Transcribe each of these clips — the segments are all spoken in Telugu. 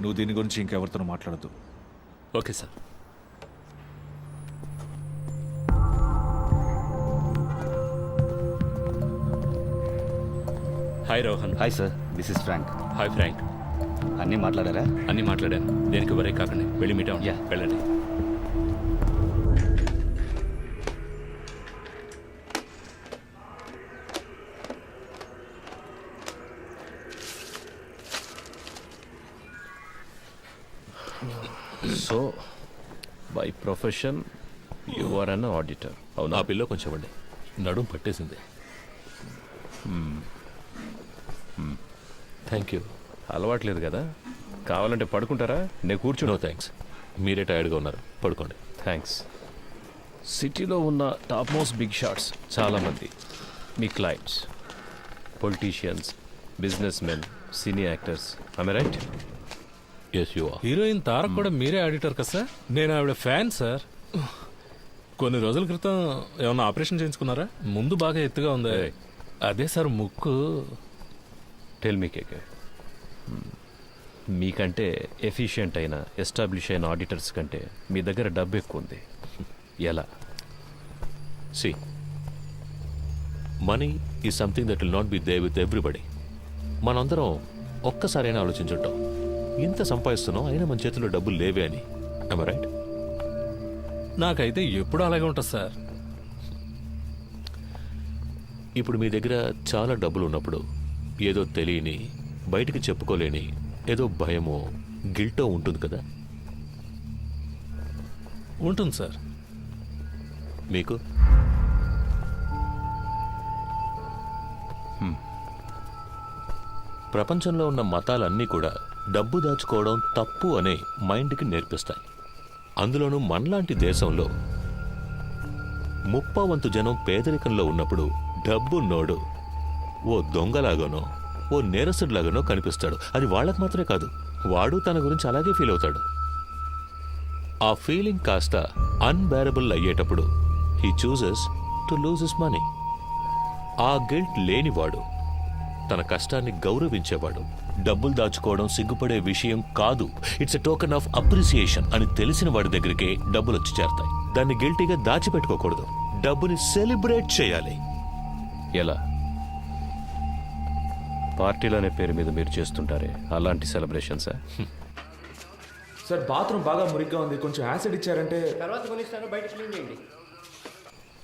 నువ్వు దీని గురించి ఇంకెవరితో మాట్లాడద్దు. Okay sir. Hi Rohan. Hi sir, this is Frank. Hi Frank. అన్నీ మాట్లాడారా? అన్నీ మాట్లాడాను. దేనికి వరే కాకండి, వెళ్ళి మీట్ అవ్వండి. Yeah. వెళ్ళండి. So by profession you are an auditor, అవునా? ఆ పిల్లో కొంచెం ఇవ్వండి, నడుం పట్టేసింది. Thank you. అలవాట్లేదు కదా, కావాలంటే పడుకుంటారా? నేను నో కూర్చుని. థ్యాంక్స్, మీరే టైర్డ్గా ఉన్నారు, పడుకోండి. థ్యాంక్స్. సిటీలో ఉన్న టాప్ మోస్ట్ బిగ్ షాట్స్ చాలామంది మీ clients, politicians, business men, cine actors, I right? Yes you are. Heroine Tarak కూడా మీరే ఆడిటర్ కదా సార్? నేను ఆవిడ ఫ్యాన్ సార్. కొన్ని రోజుల క్రితం ఏమన్నా ఆపరేషన్ చేయించుకున్నారా? ముందు బాగా ఎత్తుగా ఉంది. అదే సార్ ముక్కు. టెల్ మీ కేకే, మీకంటే ఎఫిషియెంట్ అయిన ఎస్టాబ్లిష్ అయిన ఆడిటర్స్ కంటే మీ దగ్గర డబ్బు ఎక్కువ ఉంది. ఎలా? See, money is something that will not be there with everybody. మనందరం ఒక్కసారైనా ఆలోచించుంటాం, ఇంత సంపాదిస్తున్నాం అయినా మన చేతిలో డబ్బులు లేవే అని. I right? నాకైతే ఎప్పుడు అలాగే ఉంటుంది సార్. ఇప్పుడు మీ దగ్గర చాలా డబ్బులు ఉన్నప్పుడు ఏదో తెలియని, బయటికి చెప్పుకోలేని ఏదో భయమో గిల్టో ఉంటుంది కదా. ఉంటుంది సార్. మీకు ప్రపంచంలో ఉన్న మతాలన్నీ కూడా డబ్బు దాచుకోవడం తప్పు అనే మైండ్కి నేర్పిస్తాయి. అందులోనూ మనలాంటి దేశంలో 30% జనం పేదరికంలో ఉన్నప్పుడు డబ్బున్నోడు ఓ దొంగలాగానో ఓ నేరస్తుడిలాగానో కనిపిస్తాడు. అది వాళ్ళకు మాత్రమే కాదు, వాడు తన గురించి అలాగే ఫీల్ అవుతాడు. ఆ ఫీలింగ్ కాస్త అన్బేరబుల్ అయ్యేటప్పుడు he chooses to lose his money. ఆ గిల్ట్ లేనివాడు, తన కష్టాన్ని గౌరవించేవాడు, డబ్బులు దాచుకోవడం సిగ్గుపడే విషయం కాదు, it's a token of appreciation అని తెలిసిన వాడి దగ్గరికే డబ్బులు వచ్చి చేరతాయి. దాన్ని గిల్టీగా దాచిపెట్టుకోకూడదు, డబ్బుని సెలబ్రేట్ చేయాలి. ఎలా? పార్టీలు అనే పేరు మీద మీరు చేస్తుంటారే అలాంటి సెలబ్రేషన్సా? సార్ బాత్రూమ్ బాగా మురిగ్గా ఉంది, కొంచెం యాసిడ్ ఇచ్చారంటే.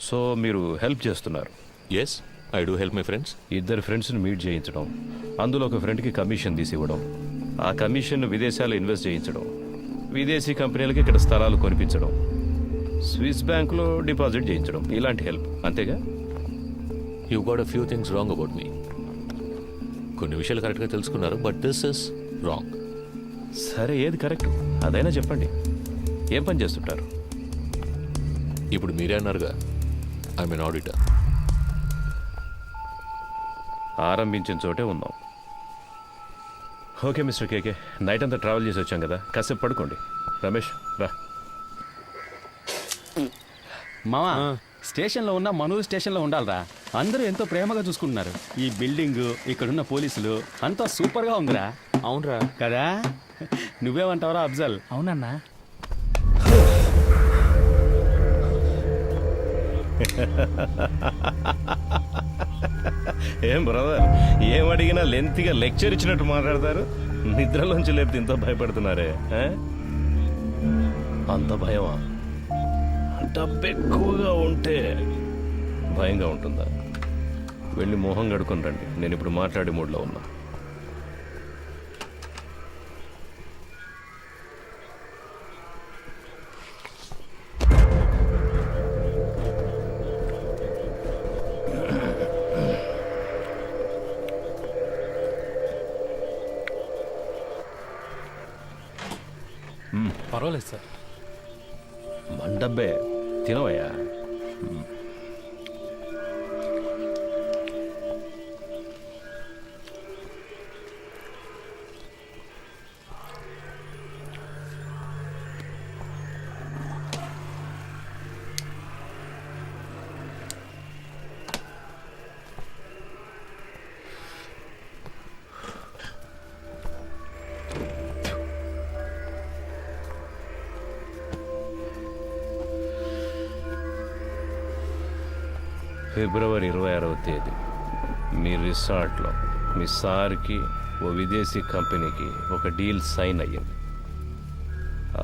సో మీరు హెల్ప్ చేస్తున్నారు. Yes, I do help my friends. ఇద్దరు ఫ్రెండ్స్ని మీట్ చేయించడం, అందులో ఒక ఫ్రెండ్కి కమిషన్ తీసి ఇవ్వడం, ఆ కమిషన్ను విదేశాల్లో ఇన్వెస్ట్ చేయించడం, విదేశీ కంపెనీలకి ఇక్కడ స్థలాలు కొనిపించడం, స్విస్ బ్యాంకులో డిపాజిట్ చేయించడం, ఇలాంటి హెల్ప్, అంతేగా? You got a few things wrong about me. కొన్ని విషయాలు కరెక్ట్గా తెలుసుకున్నారు, బట్ దిస్ ఇస్ రాంగ్. సరే, ఏది కరెక్ట్ అదైనా చెప్పండి. ఏం పని చేస్తుంటారు? ఇప్పుడు మీరే అన్నారుగా, ఐ మీన్ ఆడిటర్. ఆరంభించిన చోటే ఉన్నాం. ఓకే మిస్టర్ కేకే, నైట్ అంతా ట్రావెల్ చేసి వచ్చాం కదా, కాసేపు పడుకోండి. రమేష్ రా. మామా, స్టేషన్లో ఉన్న మనూరు స్టేషన్లో ఉండాలరా. అందరూ ఎంతో ప్రేమగా చూసుకుంటున్నారు. ఈ బిల్డింగ్, ఇక్కడున్న పోలీసులు అంతా సూపర్గా ఉందిరా. అవునరా కదా? నువ్వేమంటావురా అఫ్జల్? అవునన్నా. ఏం బ్రదర్, ఏం అడిగినా లెంత్గా లెక్చర్ ఇచ్చినట్టు మాట్లాడతారు. నిద్రలోంచి లేపితే ఇంత భయపడుతున్నారే? అంత భయమా? డబ్బు ఎక్కువగా ఉంటే భయంగా ఉంటుందా? వెళ్ళి మొహం కడుకొని రండి, నేను ఇప్పుడు మాట్లాడే మూడ్లో ఉన్నా. పర్వాలేదు సార్. మండబ్బే తినవయ్యా. ఫిబ్రవరి 26వ తేదీ మీ రిసార్ట్లో మీ సార్కి ఓ విదేశీ కంపెనీకి ఒక డీల్ సైన్ అయ్యింది.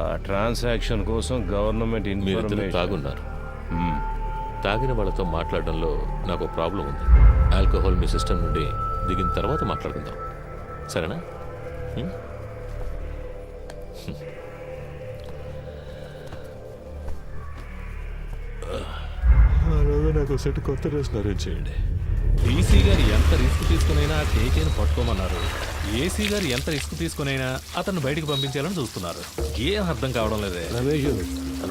ఆ ట్రాన్సాక్షన్ కోసం గవర్నమెంట్ మీరిద్దరు ఇన్ఫర్మేషన్ తాగున్నారు. తాగిన వాళ్ళతో మాట్లాడడంలో నాకు ప్రాబ్లం ఉంది. ఆల్కహాల్ మీ సిస్టమ్ నుండి దిగిన తర్వాత మాట్లాడుకుందాం, సరేనా? హ్మ్? నాకు సెట్ కొత్త డ్రెస్ అరేంజ్ చేయండి. డీసీ గారు ఎంత రిస్క్ తీసుకునైనా కేకేని పట్టుకోమన్నారు. ఏసీ గారు ఎంత రిస్క్ తీసుకునైనా అతన్ని బయటికి పంపించాలని చూస్తున్నారు. ఏం అర్థం కావడం లేదే. రమేష్,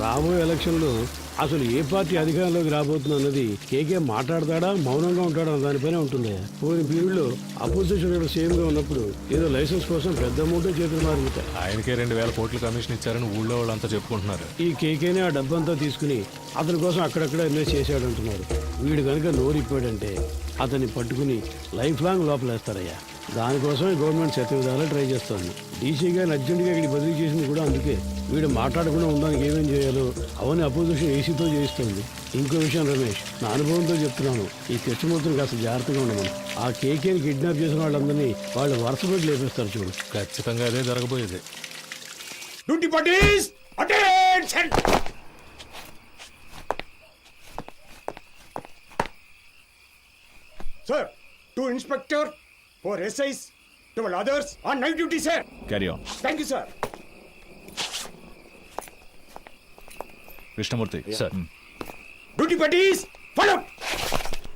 రాబోయే ఎలక్షన్లో అసలు ఏ పార్టీ అధికారంలోకి రాబోతుందో అన్నది కేకే మాట్లాడతాడా మౌనంగా ఉంటాడా అన్న దానిపైనే ఉంటుంది. పోయిన పీరియడ్లో అపోజిషన్ సేమ్ గా ఉన్నప్పుడు ఏదో లైసెన్స్ కోసం పెద్ద అమౌంట్ చేతులు మారుతాయి. ఆయనకే 2,000 కోట్ల కమిషన్ ఇచ్చారని ఊళ్ళో వాళ్ళంతా చెప్పుకుంటున్నారు. ఈ కేకేనే ఆ డబ్బంతా తీసుకుని అతని కోసం అక్కడక్కడ ఇన్వెస్ట్ చేశాడు అంటున్నారు. వీడు కనుక నోరిప్పాడంటే అతన్ని పట్టుకుని లైఫ్ లాంగ్ లోపలేస్తారయ్యా. దానికోసం గవర్నమెంట్ శతవిధాలా ట్రై చేస్తోంది. డీసీ గారిని అర్జెంటుగా ఇక్కడికి బదిలీ చేసింది కూడా అందుకే. వీడు మాట్లాడకుండా ఉండడానికి ఏమేం చేయాలో అవన్నీ అపోజిషన్ ఏసీతో చేయిస్తుంది. ఇంకో విషయం రమేష్, నా అనుభవంతో చెప్తున్నాను, ఈ కృష్ణమూర్తిని కాస్త జాగ్రత్తగా ఉండమని. ఆ కేకేని కిడ్నాప్ చేసిన వాళ్ళందరినీ వాళ్ళు వరుస పెట్టి లేపేస్తారు చూడు. ఖచ్చితంగా అదే జరగబోయేది. Duty parties attention. Sir, 2 inspector, 4 SIs, 12 others on night duty, sir. Carry on. Thank you, sir. Krishnamurthy sir. Duty parties, follow.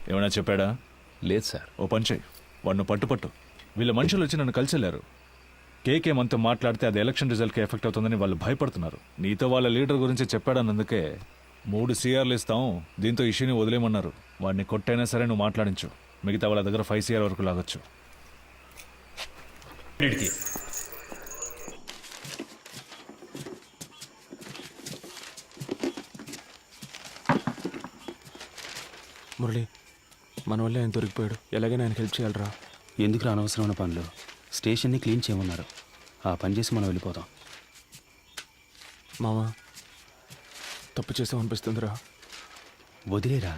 ఏమైనా చెప్పాడా? లేదు సార్. ఓ పని చేయి, వాడిని పట్టు. వీళ్ళ మనుషులు వచ్చి నన్ను కలిసి వెళ్ళారు. కేకే మనతో మాట్లాడితే అది ఎలక్షన్ రిజల్ట్కి ఎఫెక్ట్ అవుతుందని వాళ్ళు భయపడుతున్నారు. నీతో వాళ్ళ లీడర్ గురించి చెప్పాడన్నందుకే 3 CRలు ఇస్తాం, దీంతో ఇష్యూని వదిలేయమన్నారు. వాడిని కొట్టైనా సరే నువ్వు మాట్లాడించు. మిగతా వాళ్ళ దగ్గర 5 CR వరకు లాగొచ్చు. మురళి, మన వల్ల ఆయన దొరికిపోయాడు. ఎలాగైనా ఆయన హెల్ప్ చేయాలరా. ఎందుకు అనవసరమైన పనులు? స్టేషన్ని క్లీన్ చేయమన్నారు. ఆ పని చేసి మనం వెళ్ళిపోతాం. మావా, తప్పు చేసాం అనిపిస్తుందిరా. వదిలేరా,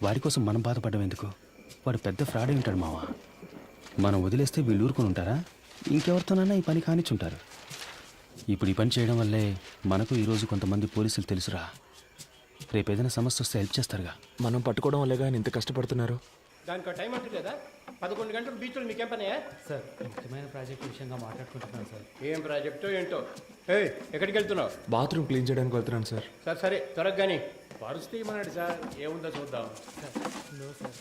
వాడి కోసం మనం బాధపడడం ఎందుకు? వాడు పెద్ద ఫ్రాడ్ ఉంటాడు మావా. మనం వదిలేస్తే వీళ్ళు ఊరుకొని ఉంటారా? ఇంకెవరితోనైనా ఈ పని కానిచ్చుంటారు. ఇప్పుడు ఈ పని చేయడం వల్లే మనకు ఈరోజు కొంతమంది పోలీసులు తెలుసురా. రేపు ఏదైనా సమస్య వస్తే హెల్ప్ చేస్తారుగా. మనం పట్టుకోవడం వల్లేగా ఆయన ఇంత కష్టపడుతున్నారు. దానికి టైం అంటూ లేదా? 11 గంటలు బీచ్లో మీకేం పని? సార్, ముఖ్యమైన ప్రాజెక్ట్ విషయంగా మాట్లాడుకుంటున్నాను సార్. ఏం ప్రాజెక్టో ఏంటో. ఎక్కడికి వెళ్తున్నావు? బాత్రూమ్ క్లీన్ చేయడానికి వెళ్తున్నాను సార్. సరే త్వరగా కానీ పరుస్తే ఇమ్మన్నాడు సార్. ఏముందో చూద్దాం. No sir,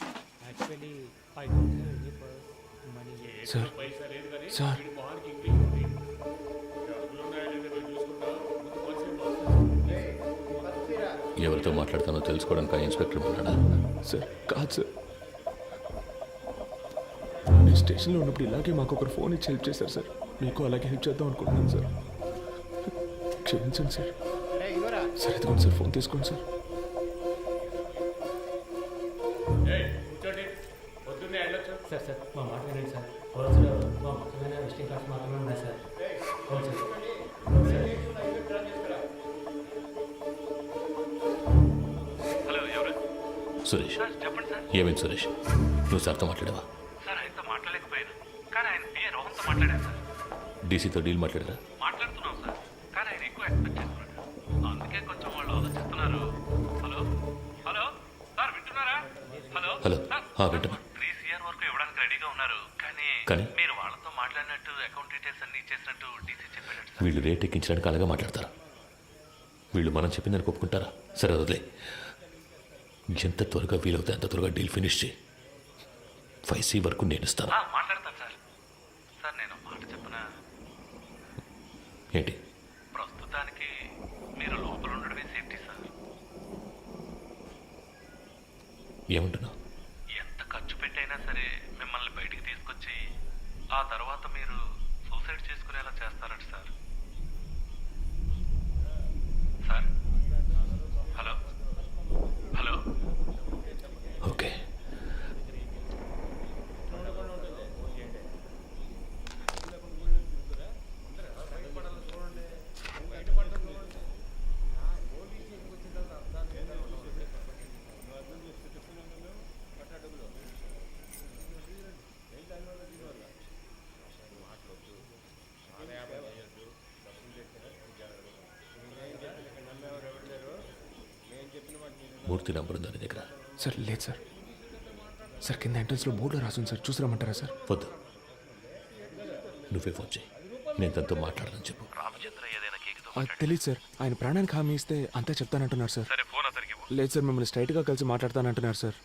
actually I don't have any money. Sir sir ఎవరితో మాట్లాడతానో తెలుసుకోవడానికి ఆ ఇన్స్పెక్టర్ ఉన్నాడా? సార్ కాదు సార్, నేను స్టేషన్లో ఉన్నప్పుడు ఇలాగే మాకు ఒకరు ఫోన్ ఇచ్చి హెల్ప్ చేశారు సార్. మీకు అలాగే హెల్ప్ చేద్దాం అనుకుంటున్నాను సార్. క్షమించండి సార్. సార్ ఎదుగుండి సార్, ఫోన్ తీసుకోండి సార్. సార్ సార్, మా మాట వినండి సార్. రోజులో మా ముఖ్యమైన విజిటింగ్ కార్డ్స్ మాత్రమే ఉన్నాయి సార్. అవును సార్. సురేష్, ఏమైంది సురేష్? నువ్వు సార్తో మాట్లాడావా? సార్, ఆయనతో మాట్లాడలేకపోయాను, కానీ ఆయన పిఏ రోహన్తో మాట్లాడాను సార్. డీసీతో డీల్ మాట్లాడారా? మాట్లాడుతున్నాం సార్, కానీ ఆయన ఎక్కువ ఎక్స్పెక్ట్ చేస్తున్నాడు. అందుకే కొంచెం వాళ్ళు ఆలోచిస్తున్నారు. హలో హలో సార్, వింటున్నారా? హలో హలో, సార్, వింటున్నా. 3 CR వరకు ఇవ్వడానికి రెడీగా ఉన్నారు, కానీ కానీ? మీరు వాళ్ళతో మాట్లాడినట్టు అకౌంట్ డీటెయిల్స్ అన్ని ఇచ్చేసినట్టు డీసీ చెప్పాడు సార్. వీళ్ళు రేట్ ఎక్కించడానికి అలాగే మాట్లాడతారు. వీళ్ళు మనం చెప్పిందని ఒప్పుకుంటారా? సరే వదిలే. ఎంత త్వరగా వీలవుతే అంత త్వరగా డీల్ ఫినిష్ చేయి. 5C వరకు నేను ఇస్తాను. మాట్లాడతాను సార్. సార్, నేను మాట చెప్పనా? ఏంటి? ప్రస్తుతానికి మీరు లోపల ఉండడమే సేఫ్టీ సార్. ఏమంటున్నావు? ఎంత ఖర్చు పెట్టైనా సరే మిమ్మల్ని బయటికి తీసుకొచ్చి ఆ తర్వాత మీరు సూసైడ్ చేసుకునేలా చేస్తారట sir. Sir, hello hello. Okay. Murthy number ఉందా నీ దగ్గర? సార్ లేదు సార్. సార్ కింద ఎంట్రన్స్లో బోర్డులో రాసుంది సార్, చూసి రమ్మంటారా సార్? వద్దు, నువ్వే ఫోన్ చేయి, నేను తనతో మాట్లాడాలని చెప్పు. అది తెలియదు సార్. ఆయన ప్రాణానికి హామీ ఇస్తే అంతే చెప్తానంటున్నారు సార్. లేదు సార్, మిమ్మల్ని స్ట్రైట్గా కలిసి మాట్లాడతానంటున్నారు సార్.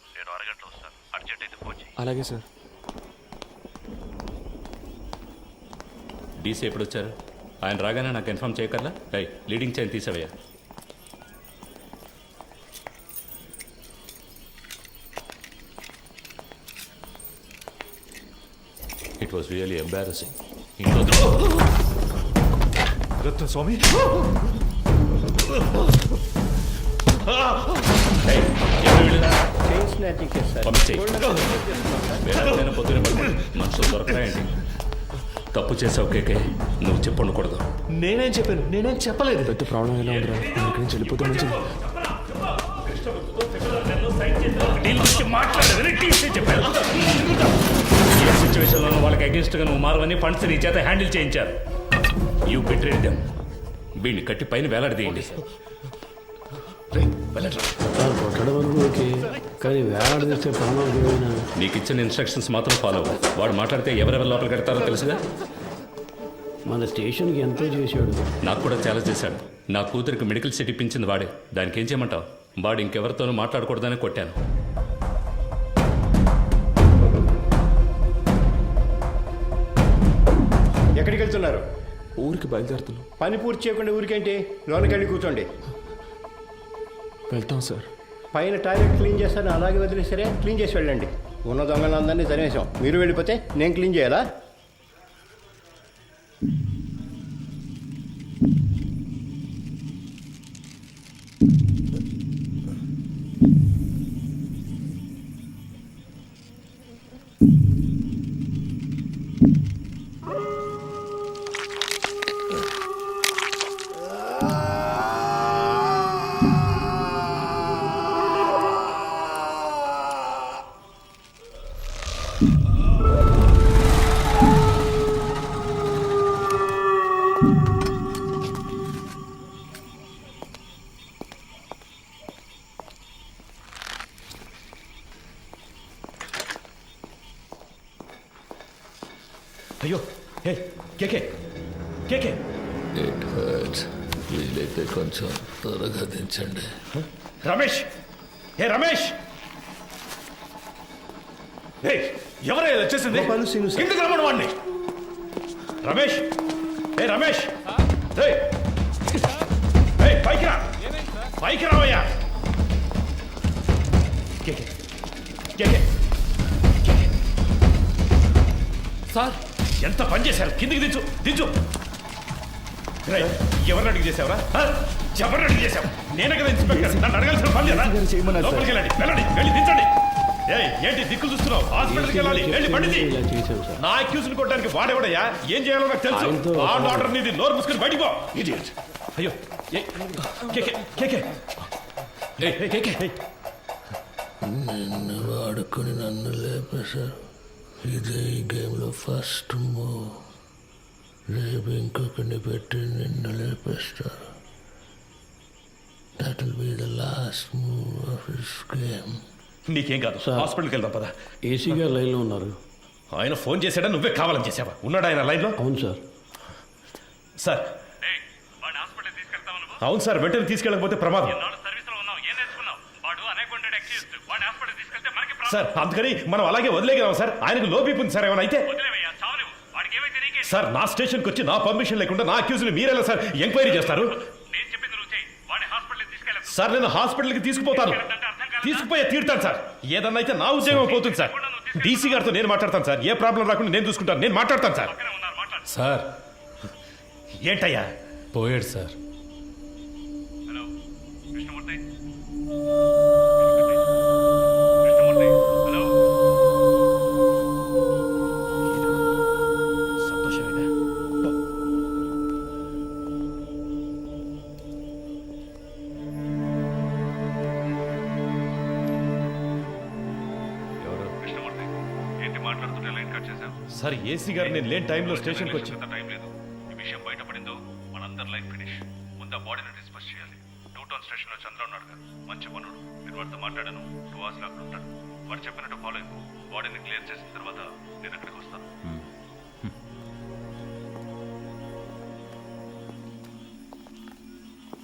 అలాగే సార్. డీసీ ఎప్పుడు వచ్చారు? ఆయన రాగానే నాకు ఇన్ఫార్మ్ చేయగలరా? లీడింగ్ చైన్ తీసేవయ్యా. It was really embarrassing. Ratna Swamy, మనుషులు దొరకరాయండి. తప్పు చేసావు కేకే, నువ్వు చెప్పండకూడదు. నేనేం చెప్పాను? నేనేం చెప్పలేదు. పెద్ద ప్రాబ్లం ఎలా ఉందిరా? ఇక్కడి నుంచి వెళ్ళిపోతే మంచిది. ఏ సిచ్యువేషన్లోనూ వాళ్ళకి అగేన్స్ట్గా నువ్వు మారవని ఫండ్స్ నీ చేత హ్యాండిల్ చేయించారు. You betrayed them. వీడిని కట్టి పైన వేలాడదీయండి. సార్ కొట్టడం వరకు ఓకే, కానీ వేలాడదీస్తే ప్రాణాలు పోయినా. నీకు ఇచ్చిన ఇన్స్ట్రక్షన్స్ మాత్రం ఫాలో అవ్వు. వాడు మాట్లాడితే ఎవరెవరు లోపల కడతారో తెలుసుగా. మన స్టేషన్కి ఎంతో చేశాడు. నాకు కూడా చాలా చేశాడు. నా కూతురికి మెడికల్ సీట్ ఇప్పించింది వాడే. దానికి ఏం చేయమంటావు? వాడు ఇంకెవరితోనూ మాట్లాడకూడదని కొట్టాను. ఎక్కడికి వెళ్తున్నారు? ఊరికి బయలుదేరుతున్నాం. పని పూర్తి చేయకుండా ఊరికేంటి? లోనకెళ్ళి కూర్చోండి. వెళ్తాం సార్. పైన టాయిలెట్ క్లీన్ చేస్తాను, అలాగే వదిలేసరే క్లీన్ చేసి వెళ్ళండి. ఉన్న దొంగలందరినీ తరిమేశాం. మీరు వెళ్ళిపోతే నేను క్లీన్ చేయాలా? అయ్యో, హే కేకే, కేకే. It hurts. వీలైతే కొంచెం త్వరగా దించండి. రమేష్, హే రమేష్. హే, ఎవరైనా వచ్చేసింది? కిందకి రమ్మను వాడిని. రమేష్, హే రమేష్. హే, హే పైకి రా, పైకి రావయ్యా. కేకే, కేకే. సార్, ఎంత పని చేశారు? కిందికి దించు, దించు. ఎవరిని అడిగి చేసావురా? ఎవరిని అడిగి చేసావు? నేనే కదా ఇన్స్పెక్టర్, నన్ను అడగాల్సిన పని లేదా? లోపలికి వెళ్ళండి, వెళ్ళండి, వెళ్ళి దించండి. ఏంటి దిక్కులు చూస్తున్నావు? హాస్పిటల్కి వెళ్ళాలి, వెళ్ళి పండిది. నా అక్యూజ్ని కొట్టడానికి వాడేవాడయ్యా? ఏం చేయాలో నాకు తెలుసు. ఆర్డర్ నీది, నోరు మూసుకుని బయటికి పో. ఇడియట్. అయ్యో, కేకే, కేకే, కేకే. నిన్ను వాడుకొని నన్ను లేపేశారు. ఇదే ఈ గేమ్లో ఫస్ట్ మూవ్. రేపు ఇంకొకరిని పెట్టి నిన్ను లేపేస్తారు. That will be the last move of this game. నీకేం కాదు, హాస్పిటల్కి వెళ్దాం పద. ఏసీ గారు లైన్లో ఉన్నారు. ఆయన ఫోన్ చేశాడా? నువ్వే కావాలని చేసావా? ఉన్నాడా ఆయన లైన్లో? అవును సార్. సార్, అవును సార్, వెంటనే తీసుకెళ్ళకపోతే ప్రమాదం సార్. అందుకని మనం అలాగే వదిలేగలం సార్. ఆయనకు లో బీపీ ఉంది సార్. ఏమైనా అయితే సార్, నా స్టేషన్కి వచ్చి నా పర్మిషన్ లేకుండా నా అక్యూజ్ని మీరెలా సార్ ఎంక్వైరీ చేస్తారు? సార్, నేను హాస్పిటల్కి తీసుకుపోతాను, తీసుకుపోయే తీరుతాను సార్. ఏదన్నా అయితే నా ఉద్యోగం పోతుంది సార్. డీసీ గారితో నేను మాట్లాడతాను సార్. ఏ ప్రాబ్లం రాకుండా నేను చూసుకుంటాను, నేను మాట్లాడతాను సార్. సార్ ఏంటయ్యా? పోయాడు సార్. సార్, ఏసీ గారు నేను లేని టైంలో స్టేషన్కి వచ్చి టైం లేదు. ఈ విషయం బయటపడిందో మనందరి లైఫ్ ఫినిష్. ముందు ఆ బాడీని డిస్పస్ చేయాలి. టూ టౌన్ స్టేషన్లో చంద్ర ఉన్నాడు కదా, మంచి పనుడు. నేను వాడితో మాట్లాడాను. 2 hours లో అక్కడ ఉంటాడు. వాడు చెప్పినట్టు ఫాలో అయింది. బాడీని క్లియర్ చేసిన తర్వాత నేను అక్కడికి వస్తాను.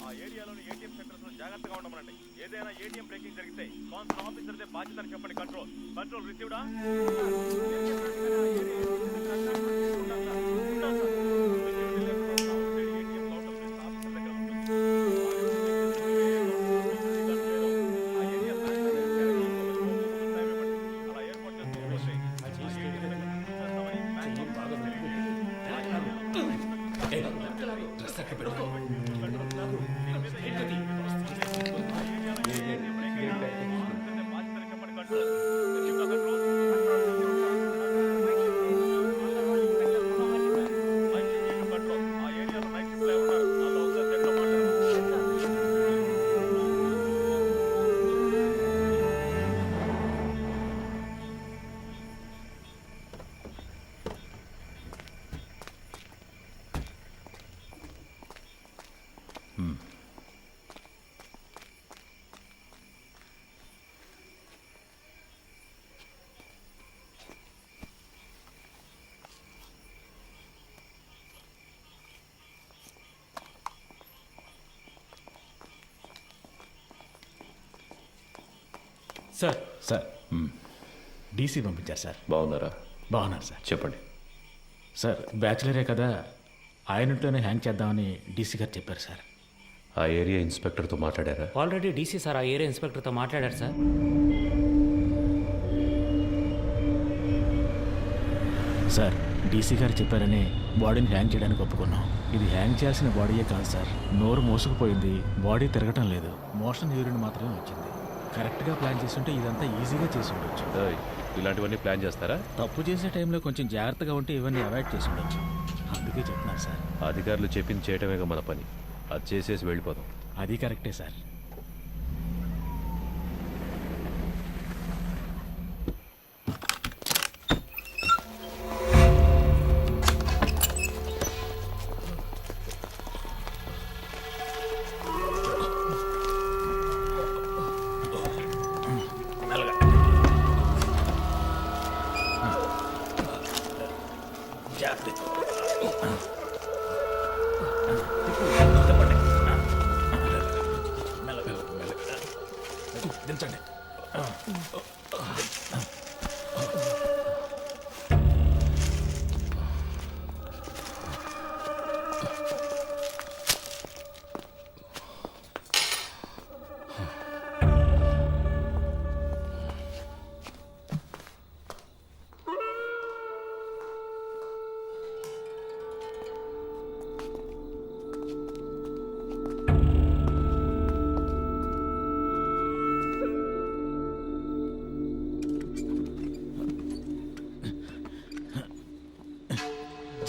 ఆ ఏరియాలోని ఏటీఎం సెంటర్స్ లో జాగ్రత్తగా ఉండమనండి. ఏదైనా ఏటీఎం బ్రేకింగ్ జరిగితే కాన్సల్ ఆఫీసర్దే బాధ్యతని చెప్పండి. కంట్రోల్ రిసీవ్డా? సార్ సార్ డీసీ పంపించారు సార్. బాగున్నారా? బాగున్నారు సార్. చెప్పండి. సార్ బ్యాచులరే కదా, ఆయనతోనే హ్యాంగ్ చేద్దామని డీసీ గారు చెప్పారు సార్. ఆ ఏరియా ఇన్స్పెక్టర్తో మాట్లాడారా? ఆల్రెడీ డీసీ సార్ ఆ ఏరియా ఇన్స్పెక్టర్తో మాట్లాడారు సార్. సార్ డీసీ గారు చెప్పారని బాడీని హ్యాంగ్ చేయడానికి ఒప్పుకున్నాం. ఇది హ్యాంగ్ చేయాల్సిన బాడీయే కాదు సార్. నోరు మోసుకుపోయింది, బాడీ తిరగటం లేదు, మోషన్ యూరిన్ మాత్రమే వచ్చింది. కరెక్ట్గా ప్లాన్ చేస్తుంటే ఇదంతా ఈజీగా చేసి ఉండొచ్చు. ఏయ్, ఇలాంటివన్నీ ప్లాన్ చేస్తారా? తప్పు చేసే టైంలో కొంచెం జాగ్రత్తగా ఉంటే ఇవన్నీ అవాయిడ్ చేసి ఉండొచ్చు. అందుకే చెప్తున్నాను సార్. అధికారులు చెప్పింది చేయటమేగా మన పని. అది చేసేసి వెళ్ళిపోదాం. అది కరెక్టే సార్. దించండి.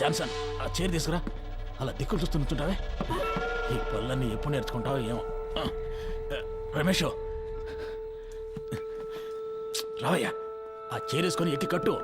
జాన్సన్, ఆ చైర్ తీసుకురా. అలా దిక్కులు చూస్తూ నుంచుంటావే. ఈ పళ్ళన్నీ ఎప్పుడు నేర్చుకుంటావో ఏమో. రమేష్ రావయ్యా, ఆ చైర్ వేసుకొని ఎక్కి కట్టు.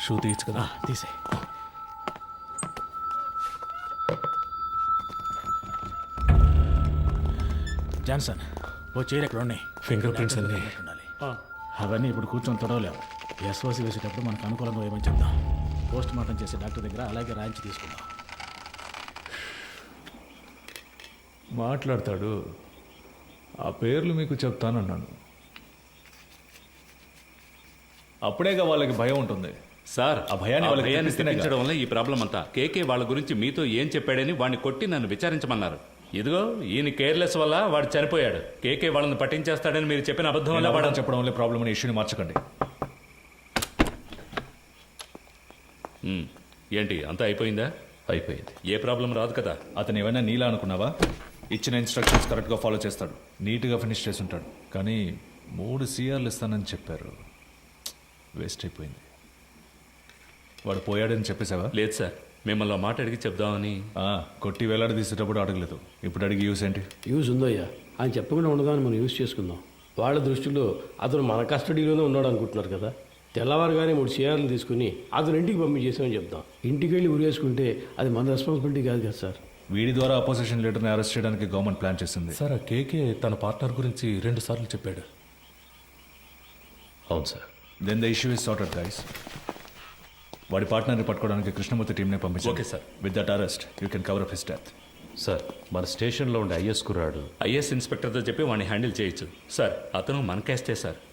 షూ తీయచ్చు కదా, తీసే. జాన్సన్, ఓ చైర్ ఎక్కడ ఉన్నాయి? ఫింగర్ ప్రింట్స్ అన్నీ ఉండాలి. అవన్నీ ఇప్పుడు కూర్చొని తొడవలేము. ఎస్ఓసి వేసేటప్పుడు మనకు అనుకూలంగా ఏమని చెప్దాం. పోస్ట్ మార్టం చేసే డాక్టర్ దగ్గర అలాగే రాయించి తీసుకుందాం. మాట్లాడతాడు. ఆ పేర్లు మీకు చెప్తానన్నాను. అప్పుడేగా వాళ్ళకి భయం ఉంటుంది సార్. ఆ భయాన్ని వాళ్ళకి భయాన్ని తెప్పిస్తేనే తెప్పించడం వల్ల ఈ ప్రాబ్లం అంతా. కేకే వాళ్ళ గురించి మీతో ఏం చెప్పాడని వాడిని కొట్టి నన్ను విచారించమన్నారు. ఇదిగో ఈయన కేర్లెస్ వల్ల వాడు చనిపోయాడు. కేకే వాళ్ళని పట్టించేస్తాడని మీరు చెప్పిన అబద్ధం వల్ల వాడు చెప్పడం వల్ల ప్రాబ్లం అనే ఇష్యూని మార్చకండి. ఏంటి అంతా అయిపోయిందా? అయిపోయింది. ఏ ప్రాబ్లం రాదు కదా. అతను ఏమైనా నీలా అనుకున్నావా? ఇచ్చిన ఇన్స్ట్రక్షన్స్ కరెక్ట్గా ఫాలో చేస్తాడు, నీట్గా ఫినిష్ చేసి ఉంటాడు. కానీ 3 CRలు ఇస్తానని చెప్పారు. వేస్ట్ అయిపోయింది. వాడు పోయాడని చెప్పేశావా? లేదు సార్, మిమ్మల్ని మాట అడిగి చెప్దామని. కొట్టి వేలాడదీసేటప్పుడు అడగలేదు, ఇప్పుడు అడిగి యూస్ ఏంటి? యూజ్ ఉందయ్యా, ఆయన చెప్పకుండా ఉండదాన్ని మనం యూజ్ చేసుకుందాం. వాళ్ళ దృష్టిలో అతను మన కస్టడీలోనే ఉన్నాడు అనుకుంటున్నారు కదా. తెల్లవారుగానే 3 షేర్లు తీసుకుని అతను ఇంటికి పంపించేసామని చెప్దాం. ఇంటికి వెళ్ళి ఉరేసుకుంటే అది మన రెస్పాన్సిబిలిటీ కాదు కదా సార్. వీడి ద్వారా అపోజిషన్ లీడర్ని అరెస్ట్ చేయడానికి గవర్నమెంట్ ప్లాన్ చేసింది. సార్, ఆ కేకే తన పార్ట్నర్ గురించి 2 సార్లు చెప్పాడు. అవును sir. Then the issue is sorted guys. వాడి పార్ట్నర్ని పట్టుకోవడానికి కృష్ణమూర్తి టీంని పంపించారు. Okay sir. With that arrest you can cover up his death. Sir, మన స్టేషన్లో ఉండే ఐఎస్ కుర్రాడు ఐఏఎస్ ఇన్స్పెక్టర్తో చెప్పి వాడిని హ్యాండిల్ చేయొచ్చు సార్. అతను మన కేస్తే సార్.